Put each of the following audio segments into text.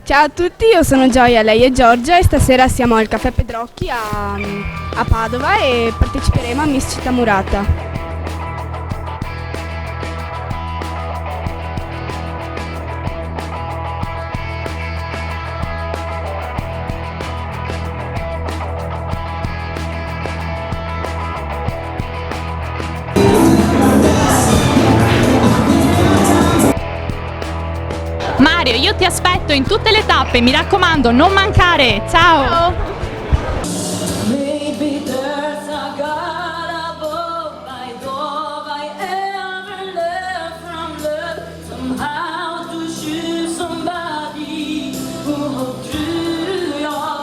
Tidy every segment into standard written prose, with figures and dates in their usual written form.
Ciao a tutti, io sono Gioia, lei è Giorgia e stasera siamo al Caffè Pedrocchi a Padova e parteciperemo a Miss Città Murata. Mario, io ti aspetto in tutte le tappe, mi raccomando, non mancare. Ciao! Maybe there's a God above. I thought I ever learned from love somehow to choose somebody who will through your heart.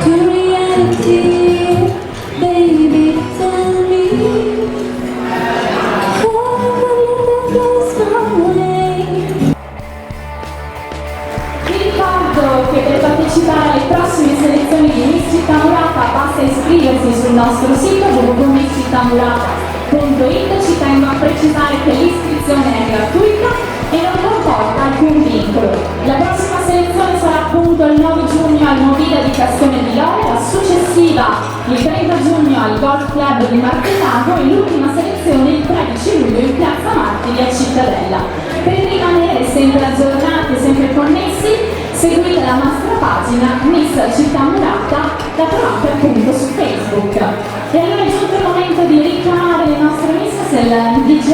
To reality, baby, tell me how goes my way. Vi ricordo che per partecipare alle prossime selezioni di Miss Città Murata basta iscriversi sul nostro sito www.misscittamurata.it. Ci tengo a precisare che l'iscrizione è gratuita e non comporta alcun vincolo. La prossima selezione sarà appunto il 9 giugno al Movida di Cascone di Lore, la successiva il 30 giugno al Golf Club di Marchettago e l'ultima selezione il 13 luglio in Piazza Martiri a Cittadella. Per rimanere sempre aggiornati e sempre connessi, seguite la nostra pagina Miss Città Murata, da trovate appunto su Facebook. E allora è giunto il momento di richiamare le nostre miss, se il DJ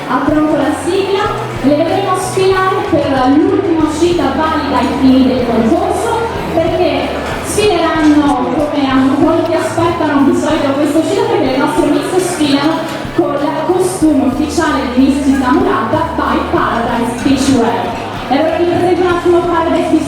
ha pronto la sigla, le vedremo sfilare per l'ultima uscita valida ai fini del concorso, perché sfileranno come molti aspettano di solito questa uscita, perché le nostre miss sfilano con il costume ufficiale di Miss Città Murata by Paradise Beachwear. E allora vi presento un attimo Paradise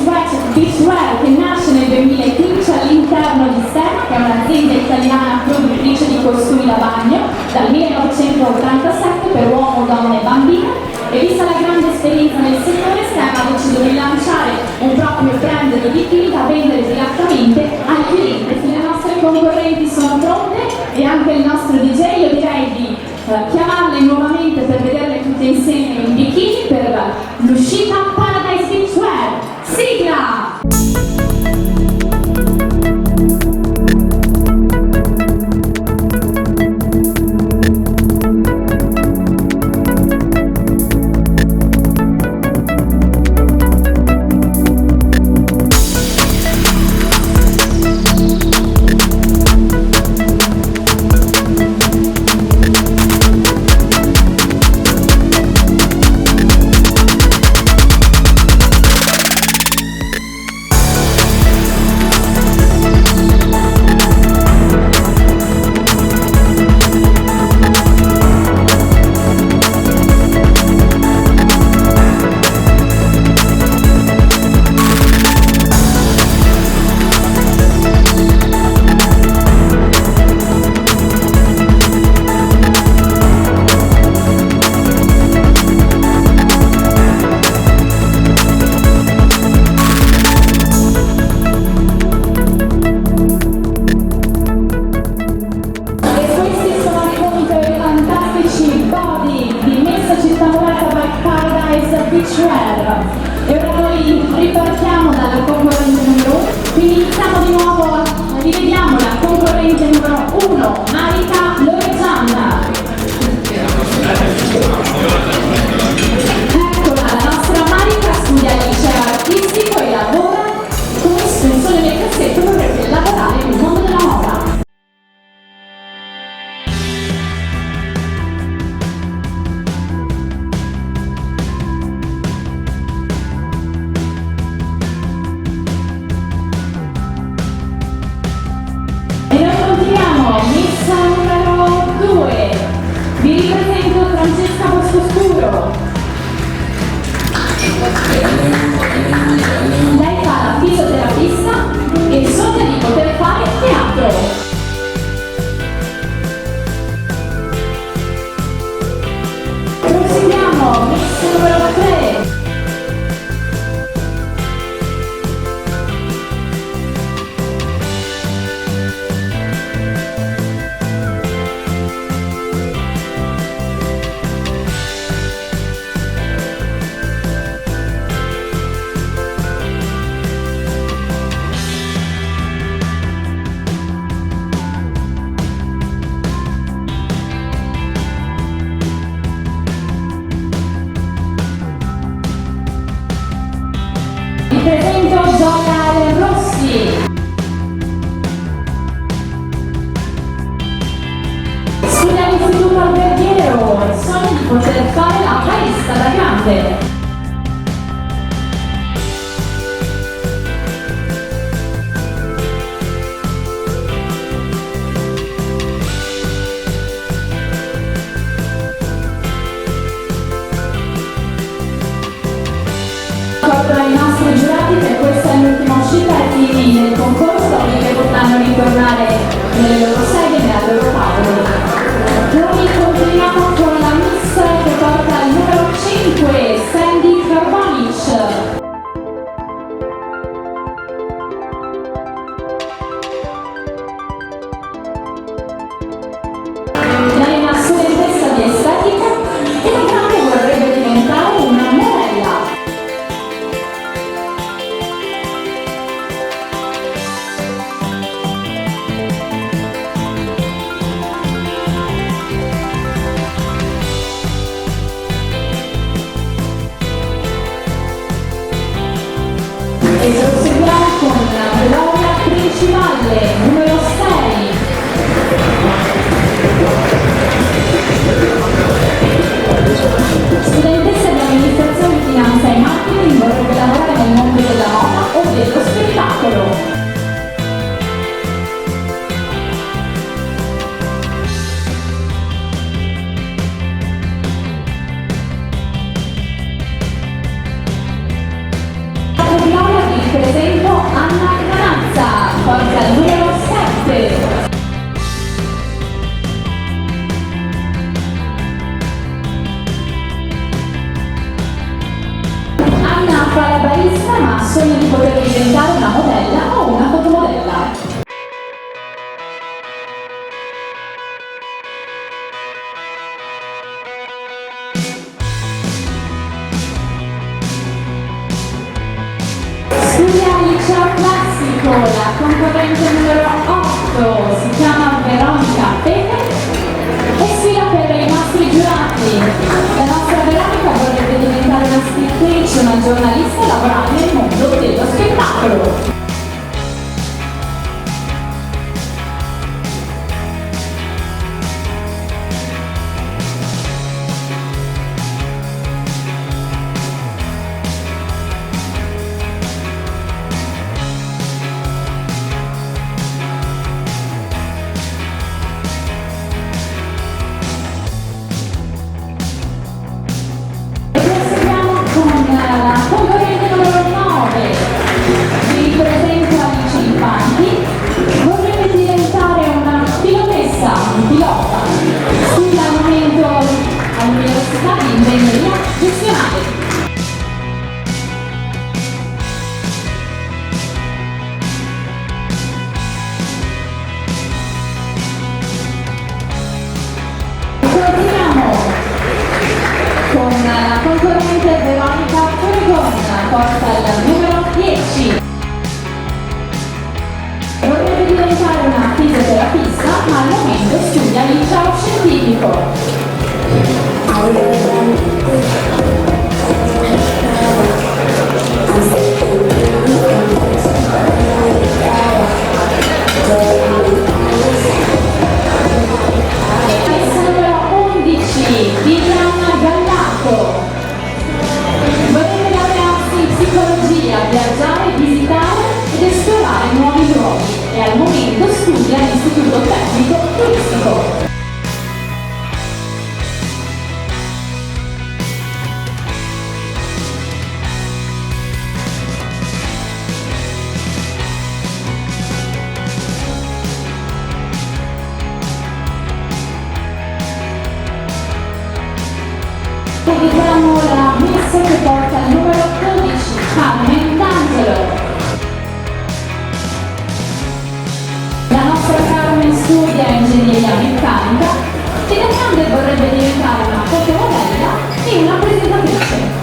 Beachwear che nasce nel 2015 all'interno di Stella, che è un'azienda italiana produttrice di costumi da bagno dal 1987 per uomo, donna e bambina, e vista la grande esperienza nel settore Stella ha deciso di lanciare un proprio brand di bikini da vendere direttamente al cliente. Se le nostre concorrenti sono pronte e anche il nostro DJ, io direi di chiamarle nuovamente per vederle tutte insieme in bikini per l'uscita Paradise Beachwear. Sigla! Beachwear. E ora noi ripartiamo dalla concorrente numero 1, quindi iniziamo di nuovo, rivediamo la concorrente numero 1, Marica Loredana. Eccola, la nostra Marica studia al liceo artistico e lavora come sponsore nel cassetto, dovrebbe lavorare nel mondo della moda. Miss numero 2, vi ripresento Francesca spettacolo. Lei fa la fisioterapista e sogna di poter fare teatro. Proseguiamo, Miss numero 3. Presento Gioia Rossi. Studia all'Istituto Alberghiero e sogna di poter fare la barista da grande. Ai nostri giurati che questa è l'ultima uscita ai fini del concorso, dopodiché potranno ritornare nelle loro sedie e nella loro tavola. Noi continuiamo con la Miss che porta il numero 5, Sandy Carbonic. Lei è una studentessa di estetica e da grande vorrebbe diventare una modella. E proseguiamo con la Gloria Principale, numero 6. Studentessa di amministrazione, finanza e marketing, vorrebbe lavorare nel mondo della moda o dello spettacolo. Gloria, vi presento Anna Granazza, porta il numero 7. Anna fa la barista ma sogna di poter diventare una modella o una fotomodella. Studia al liceo classico, la concorrente numero 8 si chiama Veronica Pepe e sfida per i nostri giurati. La nostra Veronica vorrebbe diventare una scrittrice, una giornalista e lavorare nel mondo dello spettacolo. La concorrente numero 9, vi presento Alice Infanti, vorrebbe diventare una pilotessa, un pilota, studia al momento all'Università di Ingegneria Gestionale. Continuiamo con la concorrente Veronica Oregon, porta il numero 10. Vorrebbe diventare una fisioterapista, ma al momento studia al liceo scientifico. Messa numero 11, Viviana Gallato. Vorrebbe laurearsi in psicologia, viaggiare, visitare ed esplorare nuovi luoghi e al momento studia all'Istituto Tecnico Turistico. ingegneria meccanica e da grande vorrebbe diventare una fotomodella e una presentatrice.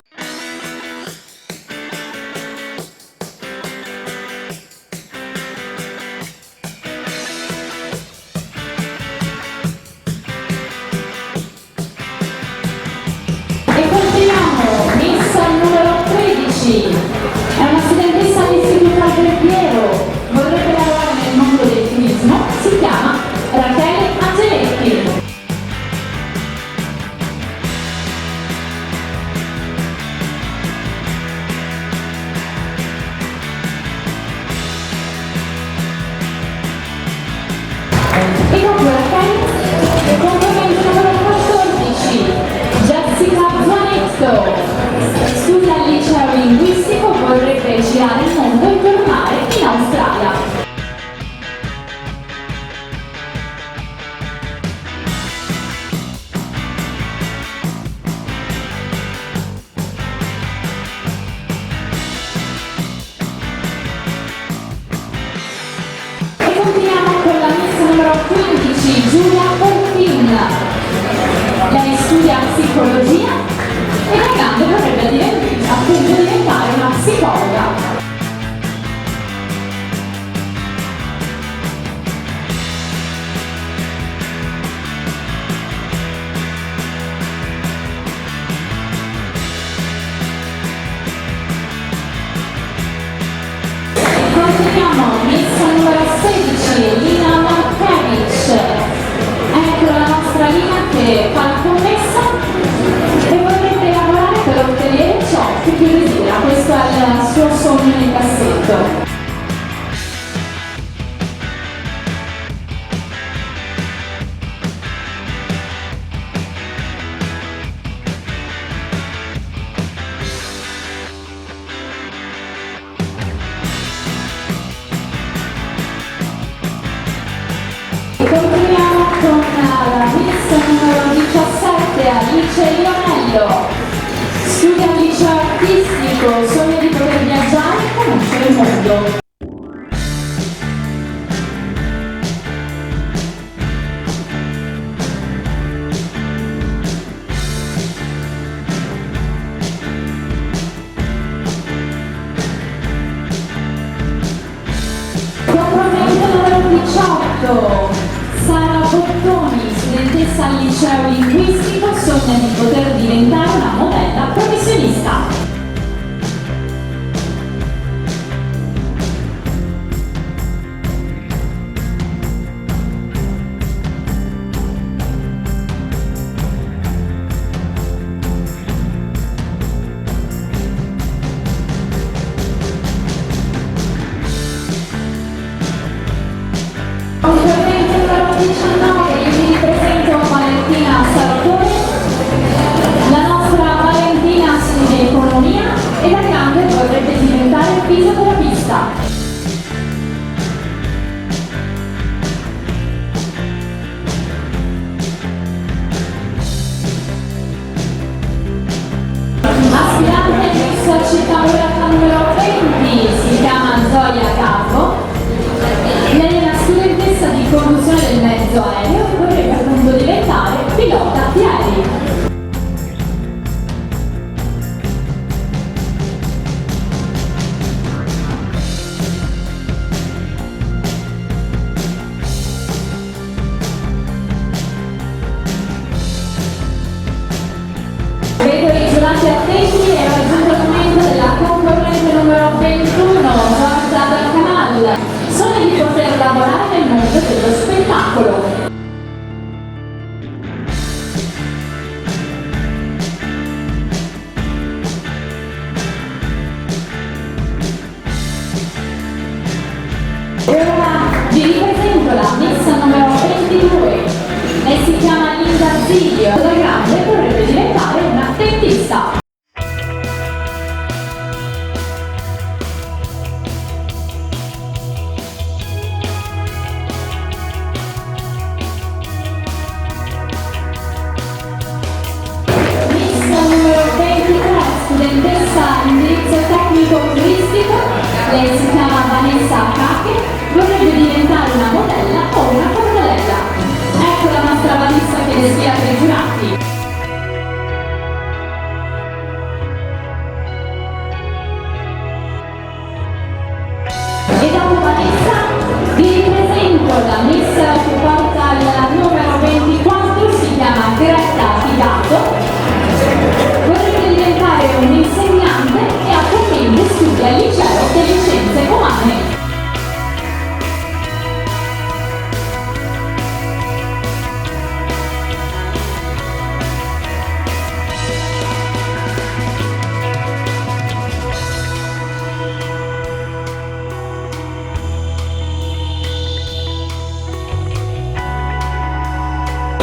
E continuiamo, messa numero 13, è una studentessa all'Istituto Alberghiero, vorrebbe lavorare nel mondo del turismo, si chiama Rachele Angeletti. E dopo Rachele, componente numero 14, Jessica Zuanetto, studia al liceo linguistico, vorrebbe girare il mondo e tornare in Australia. E continuiamo con la miss numero 15, Giulia Portin. Lei studia psicologia e da grande vorrebbe appunto diventare una psicologa. Continuiamo, miss numero 16, Lina Markevich. Ecco la nostra Lina che fa la commessa e vorrebbe lavorare per ottenere ciò che più desidera. Questo è il suo sogno nel cassetto. Continuiamo con la miss numero 17, Alice Lionello. Studia al liceo artistico, sogna di poter viaggiare e conoscere il mondo. Componente numero 18, Sara Bottoni, studentessa al liceo linguistico, sogna di poter diventare una modella professionista. Componente numero 19, io vi presento Valentina Sartore. La nostra Valentina studia economia e da grande vorrebbe diventare fisioterapista. Aspirante Miss Città Murata numero 20, si chiama Zoya Capo. Lei è una studentessa di conduzione del mezzo aereo e vorrebbe appunto diventare pilota di aerei. Vedo i giurati attenti e raggiunto il momento della concorrente numero 21, Giorgia Del Canal. Sogna di poter lavorare nel mondo dello spettacolo. E ora vi ripresento la messa numero 22. Lei si chiama Linda Zilio. Da grande vorrebbe diventare una dentista. Messa numero 23, studentessa indirizzo tecnico turistico. Lei si chiama Vanessa Cacche, vorrebbe diventare una modella o una fotomodella. candidati. E dopo Vanessa vi presento la Miss che porta il numero 24, si chiama Greta Figato. Vorrebbe diventare un insegnante e attualmente studia al liceo delle scienze umane.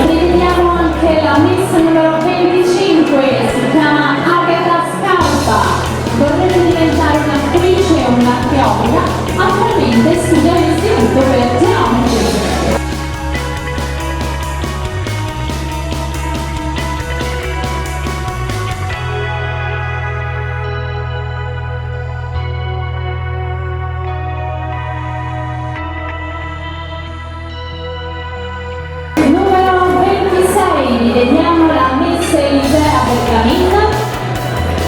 Rivediamo anche la Miss numero 25, si chiama Agatha Scarpa. Vorrebbe diventare un'attrice e un'archeologa, attualmente studia all'Istituto per Geometri. Numero 26, vediamo la Miss Elisea Bergamini.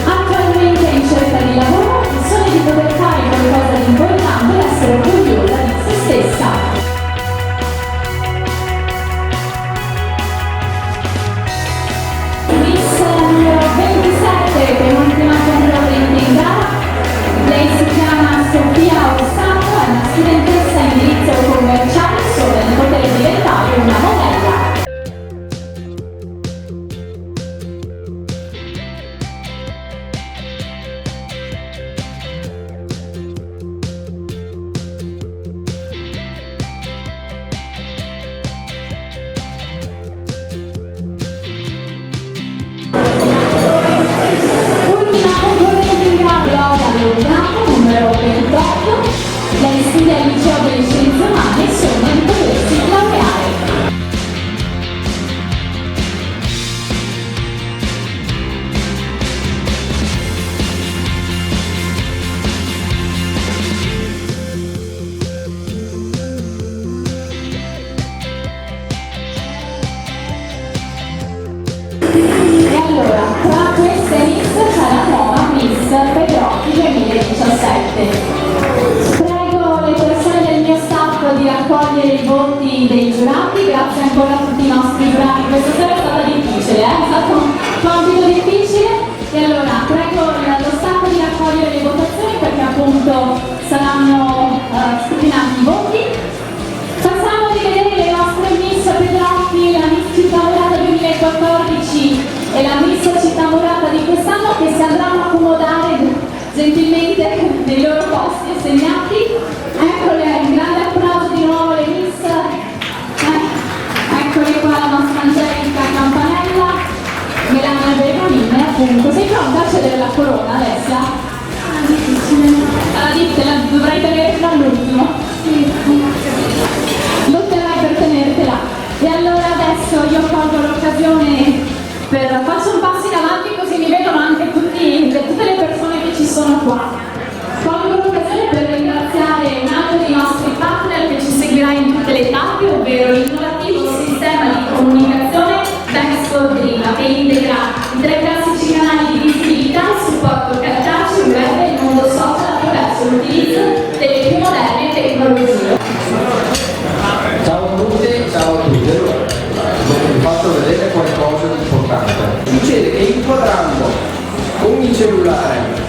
Attualmente è in cerca di lavoro, il sogno di poter fare qualcosa di importante e essere orgogliosa di se stessa. Miss numero 27, penultima concorrente in gara. Lei si chiama Sofia Ossato, è una studentessa in indirizzo commerciale, solo di poter diventare una modella. Ultima concorrente in gara, Laura Leonardo, numero 28. Lei studia al liceo delle scienze umane e sogna di potersi laureare. E allora, tra queste Miss c'è la nuova Miss Pedrocchi 2017. Prego le persone del mio staff di raccogliere i voti dei giurati. Grazie ancora a tutti i nostri giurati. Questa sera è stata difficile, è stato un compito difficile. E allora, prego lo staff di raccogliere le votazioni perché appunto saranno scrutinati i voti. Passiamo a rivedere le nostre Miss Pedrocchi, la Miss Città Murata 2014 e la Miss Città Murata di quest'anno, che si andranno a accomodare gentilmente nei loro posti assegnati. Eccole, un grande applauso di nuovo le Miss. Eccole qua la nostra Angelica Campanella, Melania Bergamini, appunto. Sei pronta a cedere la corona, Alessia? La dovrai tenere fino all'ultimo. Lotterai per tenertela. E allora adesso io colgo l'occasione faccio un passo in avanti così mi vedono anche tutte le persone che ci sono qua. Colgo l'occasione per ringraziare un altro dei nostri partner che ci seguirà in tutte le tappe, ovvero l'innovativo sistema di comunicazione Backstore Dream, che integra i 3 classici canali di visibilità, il supporto cartaceo, il web e il mondo social attraverso l'utilizzo delle più moderne tecnologie. Ciao a tutti, ciao a tutti. Allora, vi faccio vedere qualcosa di importante. Succede che inquadrando con il cellulare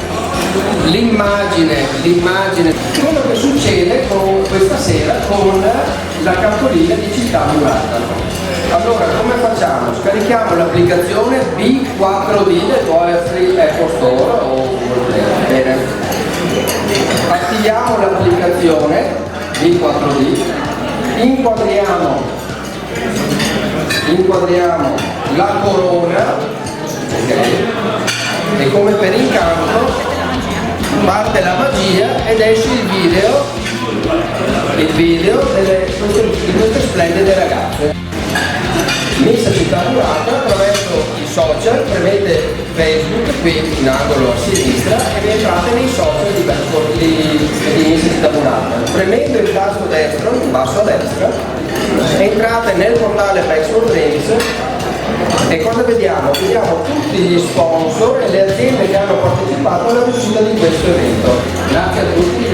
l'immagine, quello che succede questa sera con la cartolina di Città Murata. Allora, come facciamo? Scarichiamo l'applicazione B4D del vostro Apple Store o Google Play. Bene. Attiviamo l'applicazione B4D, inquadriamo la corona, ok? E come per incanto parte la magia ed esce il video di queste splendide ragazze. Miss Città Murata attraverso i social, premete Facebook qui in angolo a sinistra e vi entrate nei social di Miss Città Murata. Premendo il tasto destro, in basso a destra, entrate nel portale Backstore Dreams E cosa vediamo? Vediamo tutti gli sponsor e le aziende che hanno partecipato alla riuscita di questo evento. Grazie a tutti.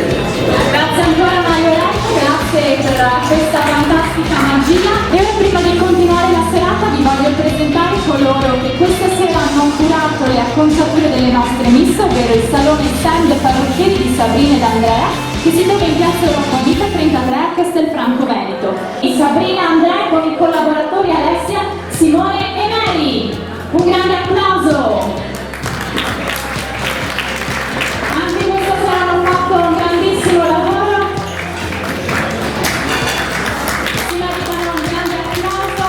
Grazie ancora Maioretto, grazie per questa fantastica magia. E ora prima di continuare la serata vi voglio presentare coloro che questa sera hanno curato le acconciature delle nostre miss, ovvero il salone stand parrucchieri di Sabrina ed Andrea, che si trova in piazza Europa Vita 33 a Castelfranco Veneto. E Sabrina e Andrea con i collaboratori Alessia, Simone e Mary. Un grande applauso! Anche questa sera hanno fatto un grandissimo lavoro. Si meritano un grande applauso.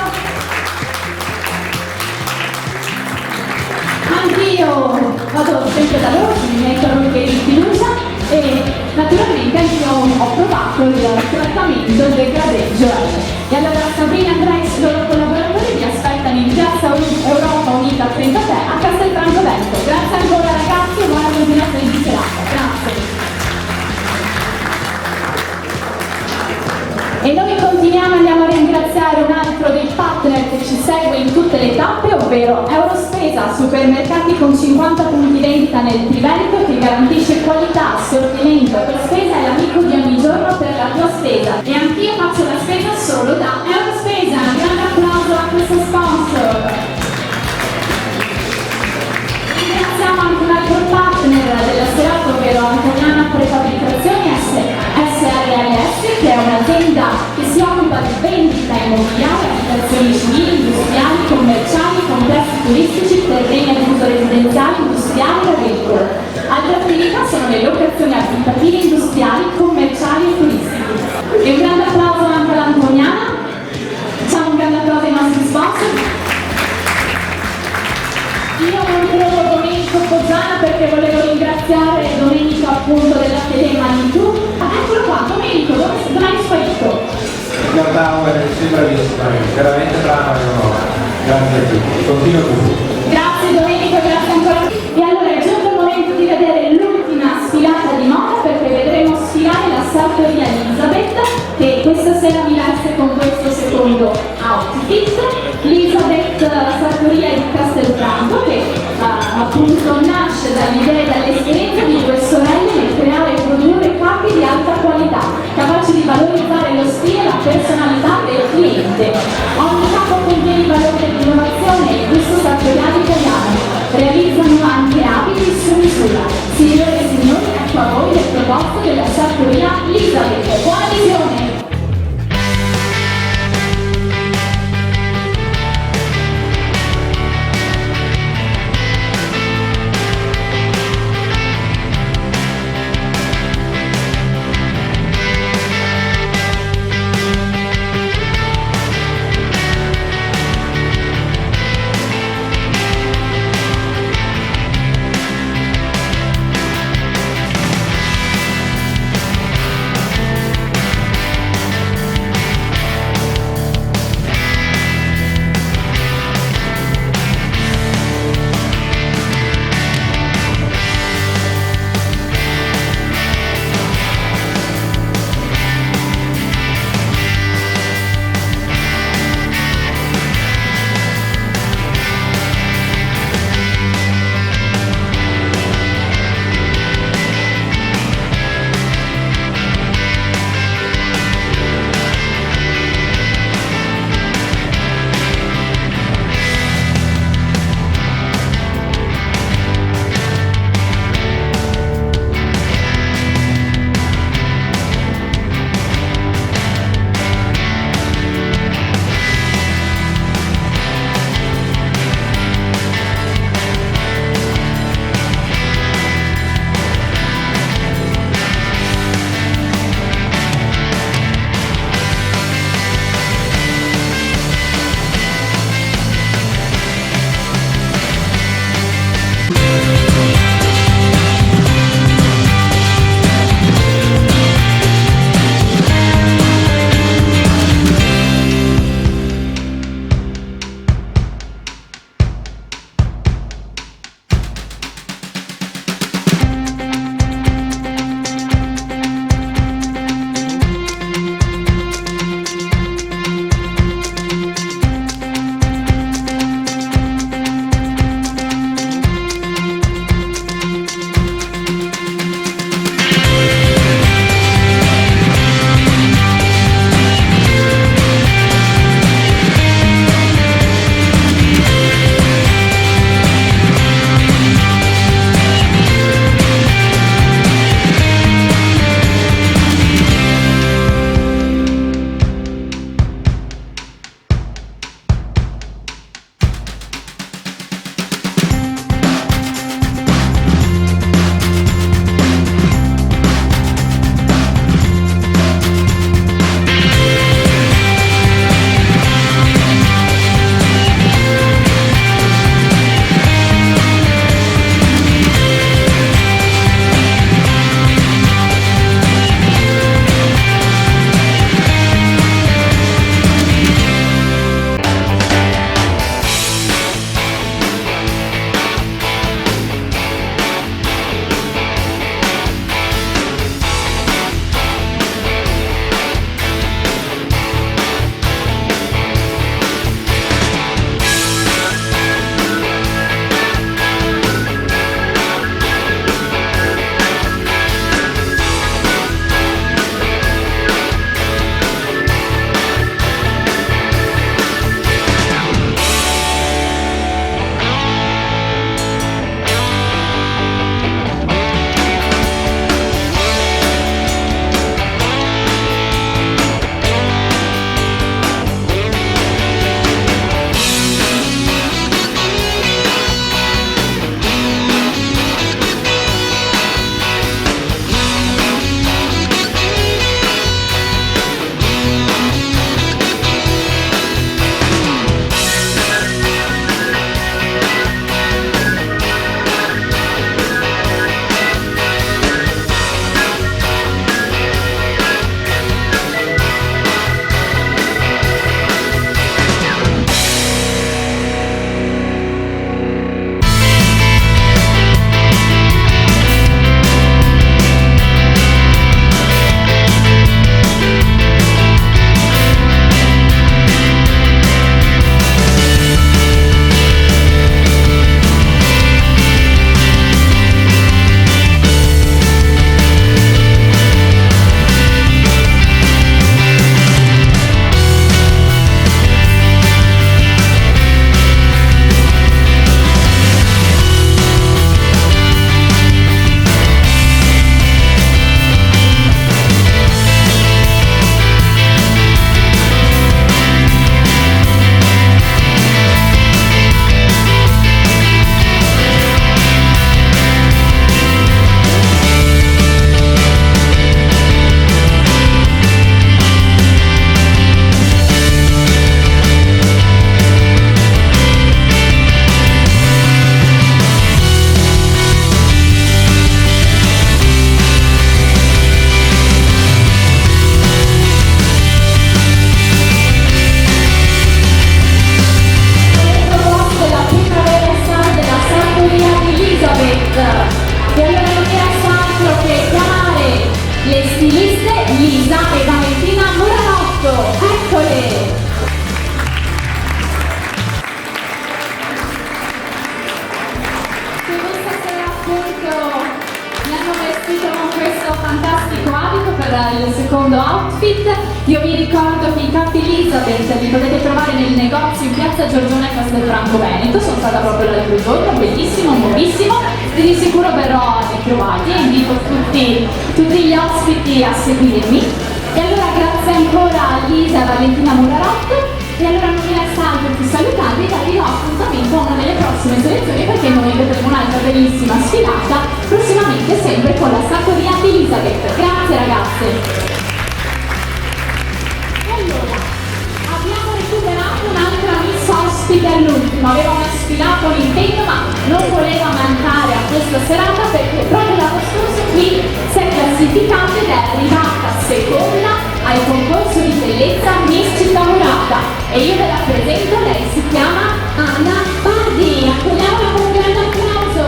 Anch'io vado sempre da loro, mi metto anche di fiducia e naturalmente anch'io ho provato il trattamento del gradeggio. E allora Sabrina, Andrea e i loro collaboratori vi aspettano in piazza Europa Unita 33 a Castelfranco Veneto. Grazie ancora ragazzi e buona continuazione di serata. Grazie. E noi continuiamo, andiamo a ringraziare un altro dei partner che ci segue in tutte le tappe, ovvero Eurospesa, supermercati con 50 punti vendita nel Triveneto che garantisce qualità, assortimento e spesa è l'amico di ogni giorno per la tua spesa. E anch'io faccio la spesa solo da Eurospesa. Un grande applauso a questo sponsor. Ringraziamo anche un altro partner della serata, ovvero Antoniana Prefabbricazioni SRLS, che è un'azienda che si occupa di vendita immobiliare, abitazioni civili, industriali, commerciali, complessi turistici, terreni ad uso residenziale, industriale e agricolo. Altre attività sono le locazioni abitative, industriali, commerciali e turistiche. E un grande applauso anche all'Antoniana. Facciamo un grande applauso ai nostri sponsor. Io non trovo Domenico Pozzana perché volevo ringraziare Domenico appunto della Telemani tu. Eccolo qua, Domenico, dove hai sparito? In realtà sei bravissima, veramente brava Leonora. Grazie a tutti, continua così. Grazie Domenico, grazie ancora. E allora è giunto il momento di vedere l'ultima sfilata di moda perché vedremo sfilare la sartoria Elisabeth che questa sera vi veste con questo secondo outfit. L'Elisabeth sartoria di Castelfranco che appunto nasce dall'idea e dall'esperienza di due sorelle nel creare e produrre capi di alta qualità, capaci di valorizzare lo stile e la personalità del cliente. Ogni capo contiene i valori dell'innovazione e il gusto sartoriale italiano. Realizzano anche abiti su misura. Signore e signori, ecco a voi le proposte della sartoria Elisabeth. Buona visione! ricordo che i Caffè Elizabeth li potete trovare nel negozio in piazza Giorgione a Castelfranco Veneto. Sono stata proprio l'altro giorno, bellissimo, nuovissimo, e di sicuro verrò a ritrovati e invito tutti gli ospiti a seguirmi. E allora grazie ancora a Lisa e a Valentina Murarotto, e allora non mi resta altro che salutarvi e darvi appuntamento a una delle prossime selezioni, perché noi vedremo un'altra bellissima sfilata prossimamente sempre con la Sartoria di Elizabeth. Grazie ragazze! Allora, abbiamo recuperato un'altra miss ospite all'ultimo, aveva una sfilata, un impegno, ma non voleva mancare a questa serata perché proprio l'anno scorso qui si è classificata ed è arrivata seconda al concorso di bellezza Miss Città Murata, e io ve la presento, lei si chiama Anna Bardi. Accogliamola con un grande applauso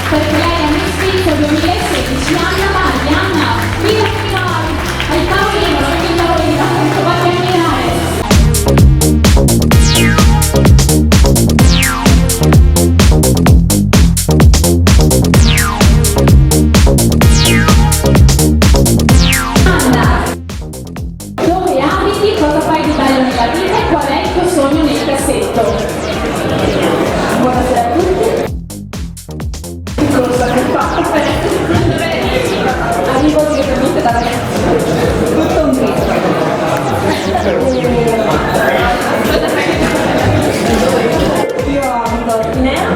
perché lei è Miss Pizza 2016. Anna Bardi, Anna, qui al tavolino, non il tavolino, vatti a mirare. Anna, dove abiti, cosa fai di bello nella vita e qual è il tuo sogno nel cassetto? Buonasera a tutti. Che cosa che fa? Arrivo direttamente da tutto un viso. Io abito a Tinea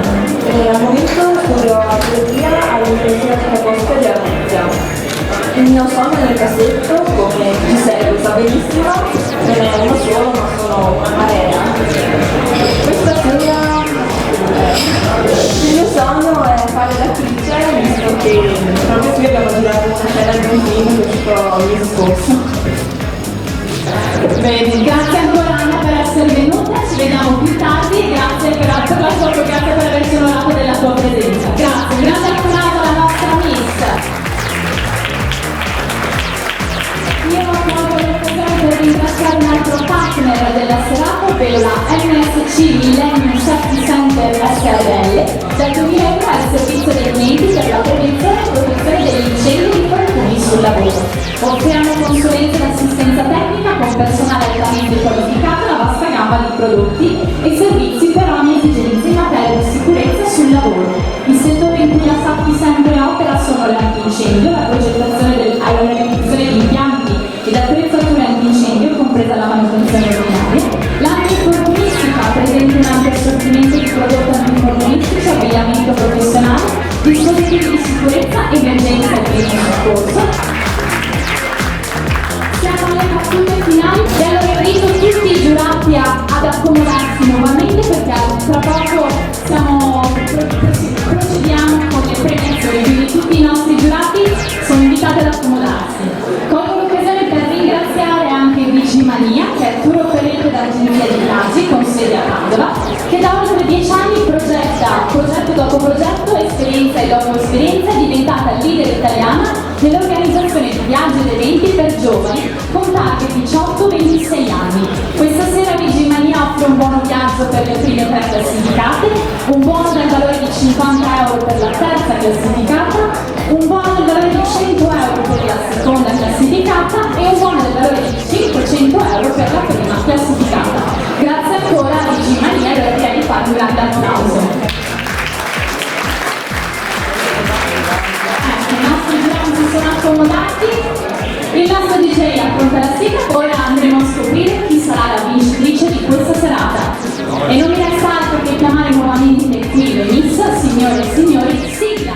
e al momento studio archeologia all'Università Cattolica di Armenia. Il mio sogno nel cassetto, come ci sei, lo sa benissimo, non è uno solo, ma sono una marea. Questa sera il mio sogno è fare l'attrice, visto che proprio qui abbiamo girato una scena di un film questo mese scorso. Bene, grazie ancora Anna per essere venuta, ci vediamo più tardi e grazie per la sua grazie per averci onorato della tua presenza. Grazie, un grande applauso alla nostra Miss. Io colgo l'occasione per ringraziare un altro partner della serata, ovvero la MSC Millennium Safety Center SRL, dal 2001 al servizio dei clienti per la prevenzione e protezione degli incendi e infortuni sul lavoro. Offriamo consulenza ed assistenza tecnica con personale altamente qualificato e una vasta gamma di prodotti e servizi per ogni esigenza in materia di sicurezza sul lavoro. I settori in cui la Safety Center opera sono l'antincendio, la progettazione e la realizzazione di impianti ed attrezzature antincendio, compresa la manutenzione ordinaria, l'antinfortunistica, presente un ampio assortimento di prodotti antinfortunistici, abbigliamento professionale, dispositivi di sicurezza, emergenza e primo soccorso. Siamo alle battute finali e allora invito tutti i giurati ad accomodarsi nuovamente perché tra poco procediamo con le premiazioni, quindi tutti i nostri giurati sono invitati ad accomodarsi. Colgo l'occasione per ringraziare anche Vigimania, che è tour operator d'agenzia di viaggi con sede a Padova, che da oltre 10 anni progetta, progetto dopo progetto, esperienza e dopo esperienza, è diventata leader italiana nell'organizzazione di viaggi ed eventi per giovani con target 18-26 anni. Questa sera Vigimania offre un buono viaggio per le prime 3 classificate, un buono del valore di 50 euro per la terza classificata, un buono del valore di 100 euro per la seconda classificata e un buono del valore di 500 euro per la prima classificata. Grazie ancora a Vigimania e vorrei di fare un grande applauso. I nostri giorni si sono accomodati, il nostro DJ affronta la sigla, ora andremo a scoprire chi sarà la vincitrice di questa serata. E non mi resta altro che chiamare nuovamente qui le Miss, signore e signori, sigla!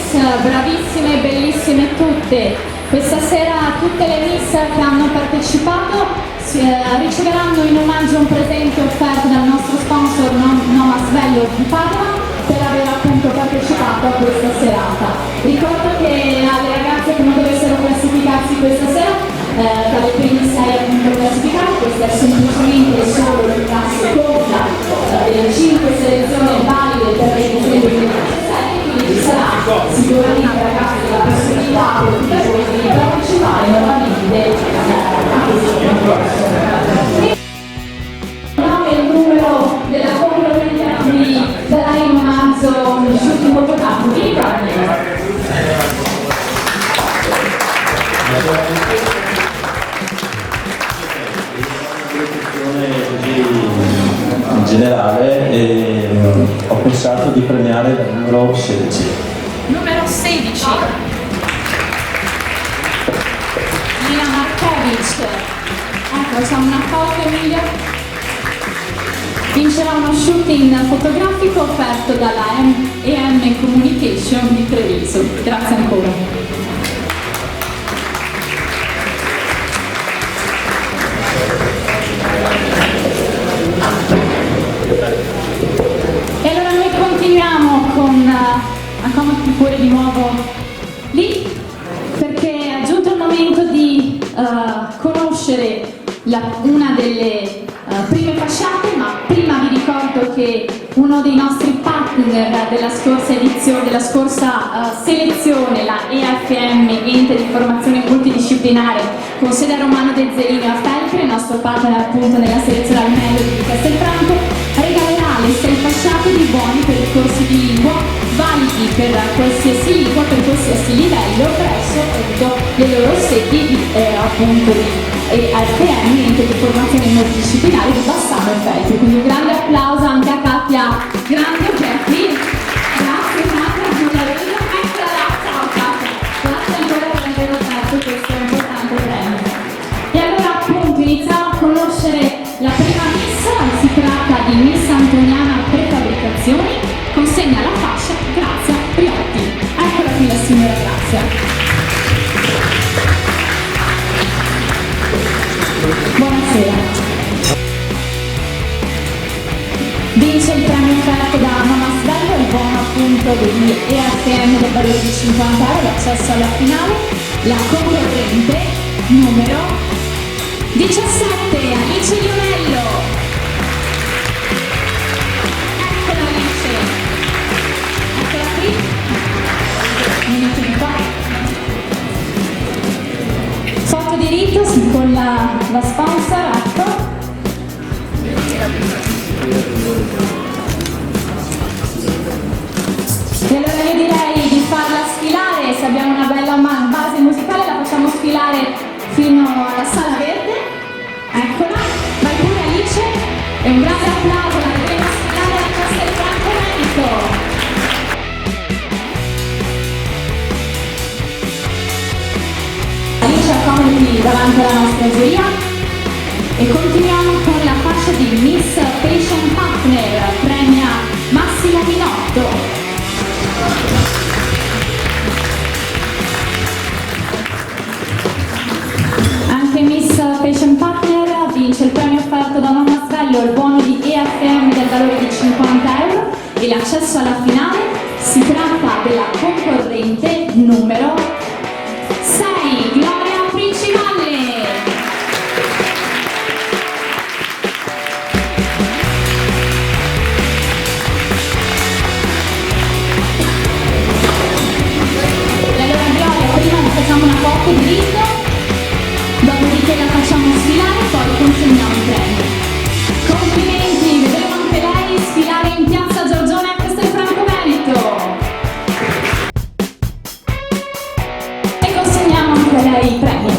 Miss, bravissime e bellissime tutte. Questa sera tutte le Miss che hanno partecipato riceveranno in omaggio un presente offerto dal nostro sponsor Noma Svello di Padova per aver appunto partecipato a questa serata. Ricordo che alle ragazze che non dovessero classificarsi questa sera, tra le prime 6 appunto classificate, questa è semplicemente solo la classe conta delle 5 selezioni valide per le edizioni 2017, quindi ci sarà sicuramente ragazzi la possibilità per tutte voi di partecipare nuovamente a questo concorso. Il numero della concorrenza a cui darà in omaggio un shooting votato di in generale e ho pensato di premiare dal numero 16. Numero 16. Lina Markovic. Ecco, facciamo una foto, Emilia. Vincerà uno shooting fotografico offerto dalla EM Communication di Treviso. Grazie ancora. E allora noi continuiamo con accomodati pure di nuovo lì, perché è giunto il momento di conoscere una delle prime fasciate, ma prima vi ricordo che uno dei nostri partner della scorsa edizione, della scorsa selezione, la EFM, Ente di Formazione Multidisciplinare con sede a Romano de Zerino a Feltre, il nostro partner appunto nella selezione al meglio di Castelfranco, regalerà le 6 fasciate di buoni per i corsi di lingua validi per qualsiasi lingua, per qualsiasi livello, presso appunto le loro sedi appunto di EFM, Ente di Formazione Multidisciplinare di Bassano e Feltre. Quindi un grande applauso anche a Katia Grandi Oggetti. Grazie Katia, eccola, ciao Katia. Grazie ancora per aver offerto questo importante premio. E allora appunto iniziamo a conoscere la prima Miss, si tratta di Miss Antoniana Prefabbricazioni, consegna la fascia Grazia Priotti. Eccola qui la signora Grazia. Buonasera. Vince il premio offerto da Noma Svello, il buono appunto degli EFM del valore di 50 euro, l'accesso alla finale, la concorrente numero 17, Alice Lionello. Eccola Alice. Eccola qui. Venite qua. Foto di rito con la sponsor, ecco. E allora io direi di farla sfilare, se abbiamo una bella base musicale la facciamo sfilare fino alla sala verde. Eccola, vai pure Alice e un grande applauso, la vedremo sfilare a Castelfranco Veneto. Accomodi davanti alla nostra giuria e continuiamo con la fascia di Miss Patient Partner, premia Massimo Minotto. Anche Miss Patient Partner vince il premio offerto da Noma Svello, il buono di EFM del valore di 50 euro e l'accesso alla finale. Si tratta della concorrente numero 6, Gloria Principalle. E allora Gloria, prima facciamo una foto di rito, dopodiché la facciamo sfilare, poi consegniamo il premio. Complimenti, vedremo anche lei sfilare in piazza Giorgione a Castelfranco Veneto. I premi.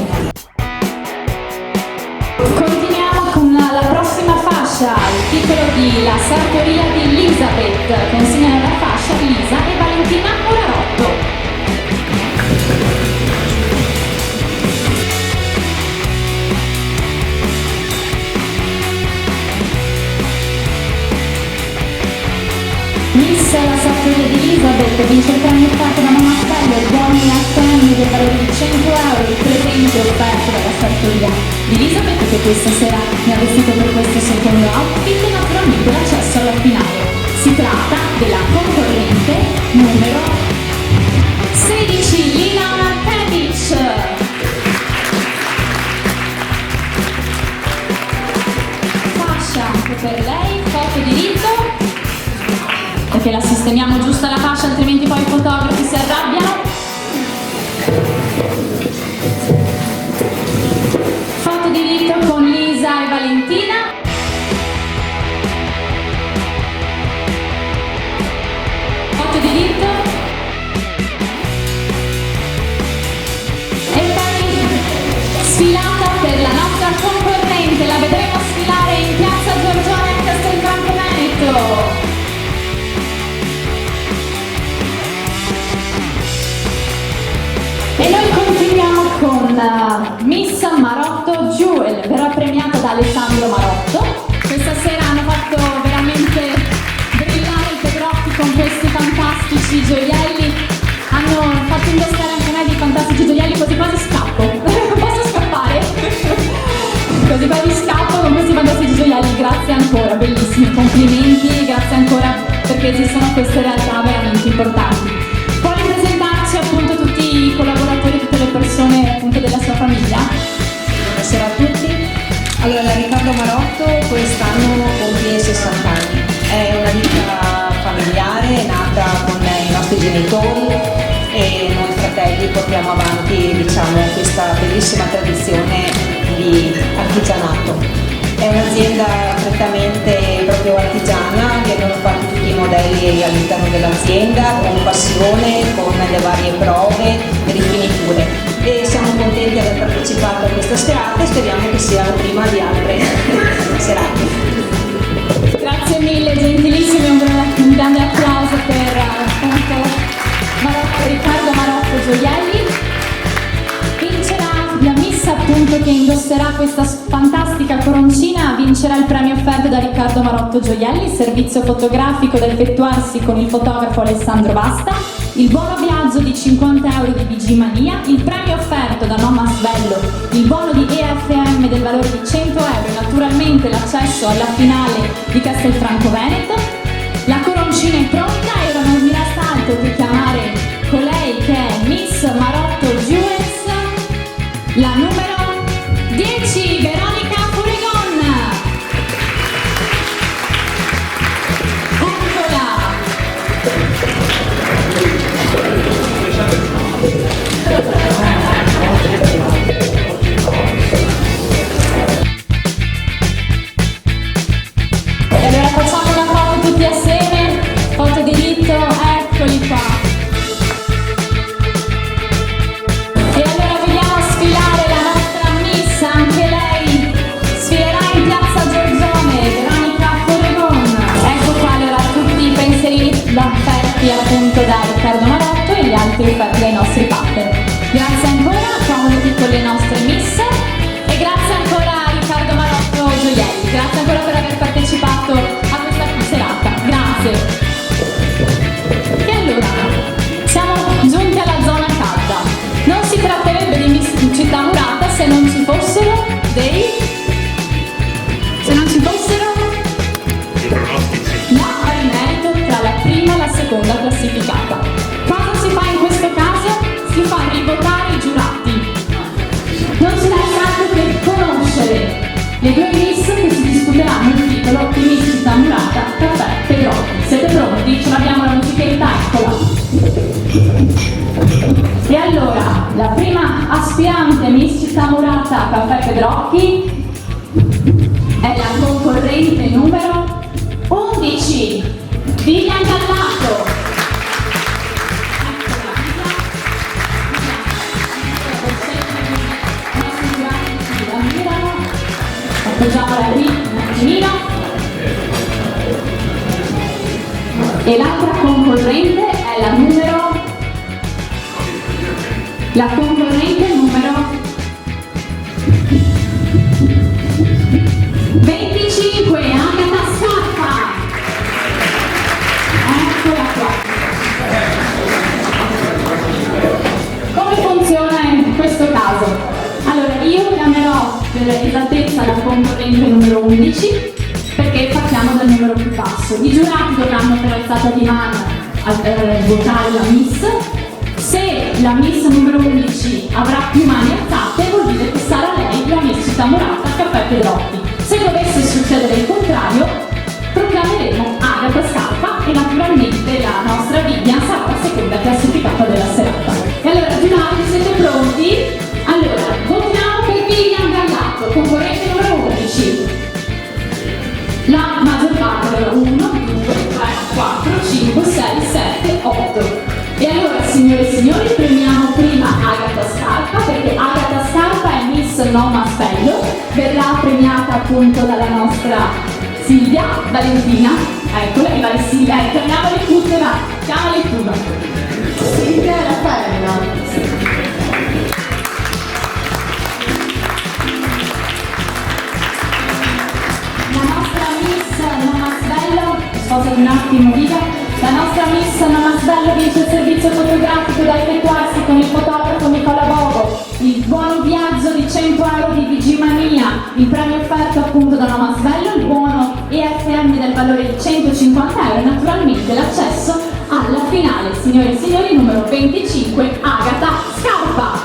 Continuiamo con la prossima fascia, il titolo di La Sartoria di Elisabeth, consegnano la fascia Lisa e Valentina Orarotto. Miss La Sartoria di Elisabeth per vincere il premio offerto da Mamma Stella, il buono FM del valore di 100 euro, il presente offerto dalla sartoria di Elisabeth, che questa sera mi ha vestito per questo secondo outfit, e naturalmente l'accesso alla finale. Si tratta della concorrente numero 16, Lina Markevic. Fascia anche per lei, foto di rito, perché la sistemiamo giusto alla fascia, altrimenti poi i fotografi si arrabbiano. Foto di rito con Lisa e Valentina. Foto di rito. E poi sfilata per la nostra concorrente, la vedremo sfilare in piazza Giorgione a Castelfranco Veneto. E noi continuiamo con Miss Marotto Jewel, verrà premiata da Alessandro Marotto. Questa sera hanno fatto veramente brillare i Pedrocchi con questi fantastici gioielli. Hanno fatto indossare anche me dei fantastici gioielli, quasi quasi scappo. Posso scappare? Così quasi scappo con questi fantastici gioielli. Grazie ancora, bellissimi, complimenti, grazie ancora perché esistono queste realtà veramente importanti. Può ripresentarci appunto tutti i collaboratori, tutte le persone appunto della sua famiglia? Buonasera a tutti. Allora, Riccardo Marotto quest'anno compie 60 anni. È una vita familiare, nata con i nostri genitori e noi fratelli portiamo avanti, diciamo, questa bellissima tradizione di artigianato. È un'azienda prettamente proprio artigiana, vengono fatti tutti i modelli all'interno dell'azienda con passione, con le varie prove e rifiniture. E siamo contenti di aver partecipato a questa serata e speriamo che sia la prima di altre serate. Grazie mille, gentilissimi, un grande applauso per appunto Riccardo Marotto Gioielli. Vincerà la Miss appunto che indosserà questa fantastica coroncina, vincerà il premio offerto da Riccardo Marotto Gioielli, il servizio fotografico da effettuarsi con il fotografo Alessandro Vasta, il buono viaggio di 50 euro di BG Mania, il premio offerto da Nonna Svello, il buono di EFM del valore di 100 euro e naturalmente l'accesso alla finale di Castelfranco Veneto. La coroncina è pronta e ora non mi resta altro che chiamare colei che è Miss Marotto Jewels, la numero 10, Veronica Furegon. Eccola. E allora facciamo una foto tutti assieme, foto di rito, eccoli qua. E allora vogliamo sfilare la nostra Miss, anche lei sfilerà in piazza Giorgione, Veronica Furegon. Ecco qua allora tutti i pensierini offerti appunto da Riccardo Marotto e gli altri offerti dai nostri partner. Grazie ancora, comodi con le nostre Miss e grazie ancora a Riccardo Marotto Gioielli, grazie ancora per aver partecipato a questa serata, grazie. E allora, siamo giunti alla zona calda. Non si tratterebbe di Miss Città Murata se non ci fossero no al merito tra la prima e la seconda classificata. Cosa si fa in questo caso? Si fa rivotare i giurati. Non ci resta altro che conoscere le due Miss che si disputeranno il titolo di Miss Città Murata Caffè Pedrocchi. Siete pronti? Ce l'abbiamo la musichetta, eccola. E allora, la prima aspirante Miss Città Murata Caffè Pedrocchi è la concorrente numero 11, Vivian Gallato. Appoggiamola qui un attimino. E l'altra concorrente è la concorrente numero 25, Agata Scarpa. Eccola qua. dell'esattezza la concorrente numero 11, perché partiamo dal numero più basso. I giurati dovranno per alzata di mano votare la Miss. Se la Miss numero 11 avrà più mani alzate, vuol dire che sarà lei la Miss Città Murata Caffè Pedrotti. Se dovesse succedere il contrario, proclameremo Agata Scarpa e naturalmente la nostra Vivian sarà la seconda classificata della serata. E allora, giurati, siete pronti? Allora, votiamo per Vivian Gallato, concorrente numero 11. La maggior parte, allora 1, 2, 3, 4, 5, 6, 7, 8. E allora, signore e signori, premiamo prima Agata Scarpa, perché Agata Scarpa è Miss Noma Spello, verrà premiata appunto dalla nostra Silvia Valentina. Eccola, arriva Silvia, chiamiamole tutte, va, chiamale tu. Silvia e Raffaella. Scusate un attimo, Viva. La nostra Miss Noma Sbello vince il servizio fotografico da effettuarsi con il fotografo Nicola Bogo, il buono viaggio di 100 euro di Vigimania, il premio offerto appunto da Noma Sbello, il buono EFM del valore di 150 euro e naturalmente l'accesso alla finale, signore e signori, numero 25, Agata Scarpa.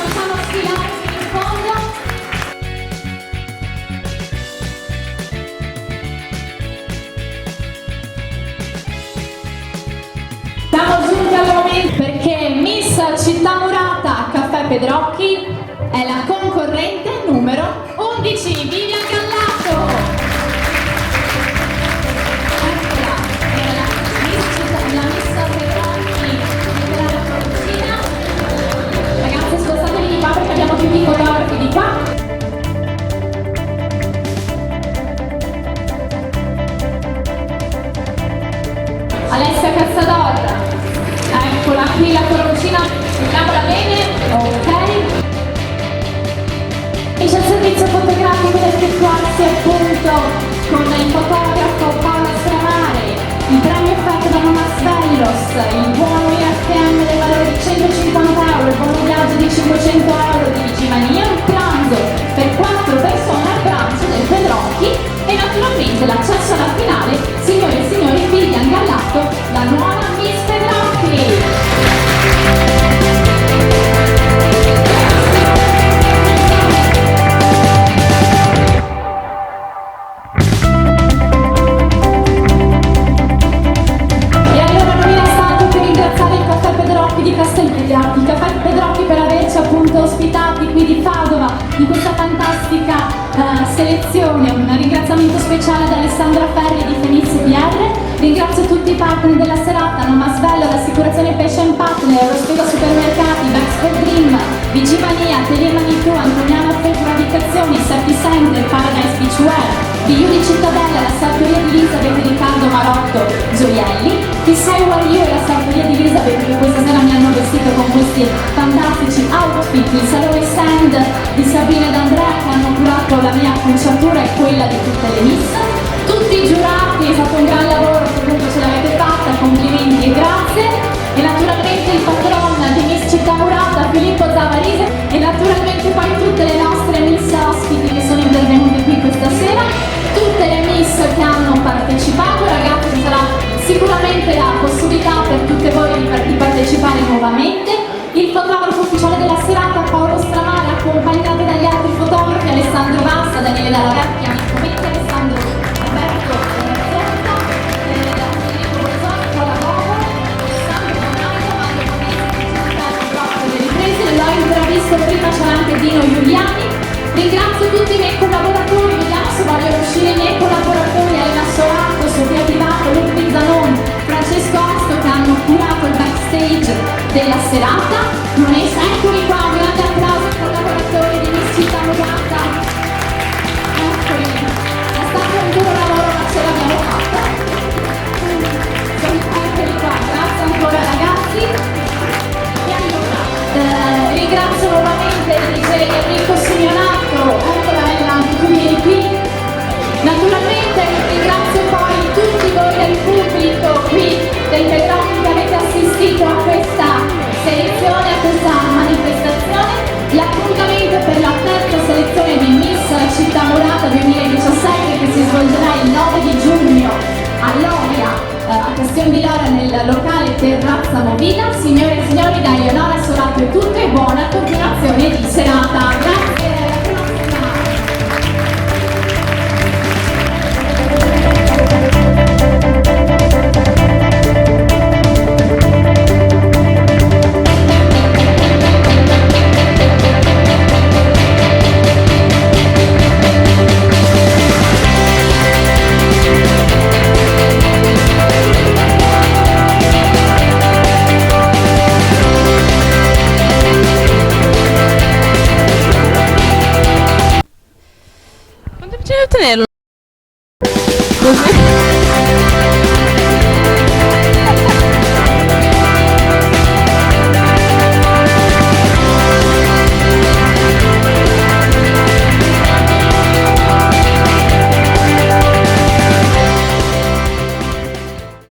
Facciamo sfilare fino in fondo. Siamo giunti al momento perché Miss Città Murata Caffè Pedrocchi è la concorrente numero 11, Vivian Gallato. Eccola, è la Miss Pedrocchi della Cortina. Ragazzi, spostatevi di qua perché abbiamo tutti i fotografi di qua. Alessia Cazzador, eccola qui la coroncina, vediamola bene, ok. E c'è il servizio fotografico da effettuarsi appunto con il fotografo Paolo Stramare, il premio offerto da Noma Svellos, il buono IFM del valore di 150 euro, il buono viaggio di 500 euro di Vigimania, un pranzo per 4 persone al pranzo del Pedrocchi e naturalmente l'accesso alla finale, signore e signori, Vivian Gallato, la nuova Miss Pedrocchi. E allora non mi resta altro che ringraziare il Caffè Pedrocchi di Castelvegliati, il Caffè Pedrocchi per averci appunto ospitati qui di Padova, di questa fantastica selezione. Un ringraziamento speciale ad Alessandra Ferri di Fenizio PR. Ringrazio tutti i partner della serata, Noma Svello, l'Assicurazione Patient Partner, Eurospiego Supermercati, Baxter Dream, Vigimania, Atelier Manitou, Antoniano Affetto Abitazioni, Seppi Center, Paradise Beachwear, Biuli Cittadella, la Sartoria di Elisabeth e Riccardo Marotto Gioielli, Chi Sei Where You e la Sartoria di Elisabeth che questa sera mi hanno vestito con questi fantastici outfit, il Salone Stand di Sabina ed Andrea che hanno curato la mia acconciatura e quella di tutte le miss. Tutti i giurati, è stato un gran lavoro, comunque ce l'avete fatta, complimenti e grazie. E naturalmente il patron di Miss Città Murata, Filippo Zavarese, e naturalmente poi tutte le nostre miss ospiti che sono intervenute qui questa sera, tutte le miss che hanno partecipato. Ragazzi, ci sarà sicuramente la possibilità per tutte voi di partecipare nuovamente. Il fotografo ufficiale della serata, Paolo Stramare, accompagnato dagli altri fotografi, Alessandro Vassa, Daniele Dalla Vecchia, Alessandro Alberto Zetta, Federico Bozzoni, Paola Bovo, Alessandro Donato, Mario Pomesi, le riprese, l'ho intravisto prima, c'era anche Dino Giuliani. Ringrazio tutti i miei collaboratori, vediamo se vogliono uscire i miei collaboratori, Elena Sorato, Sofia Pivato, Lupi Zanon, Francesco Asto che hanno curato il backstage della serata. Non è, eccoli qua, un grande applauso ai collaboratori di Miss Città Murata. Eccoli, è stato un duro lavoro ma ce l'abbiamo fatta. Eccoli qua, grazie ancora ragazzi. E allora, ringrazio nuovamente il DJ Enrico Simeonato, eccola Ella, anche tu vieni qui. Naturalmente ringrazio poi tutti voi del pubblico qui del Pedrocchi che avete assistito a questa selezione, a questa manifestazione. a Castel di Lora nel locale Terrazza Movida. Signore e signori, da Eleonora Sorato è tutto e buona continuazione di serata. Grazie.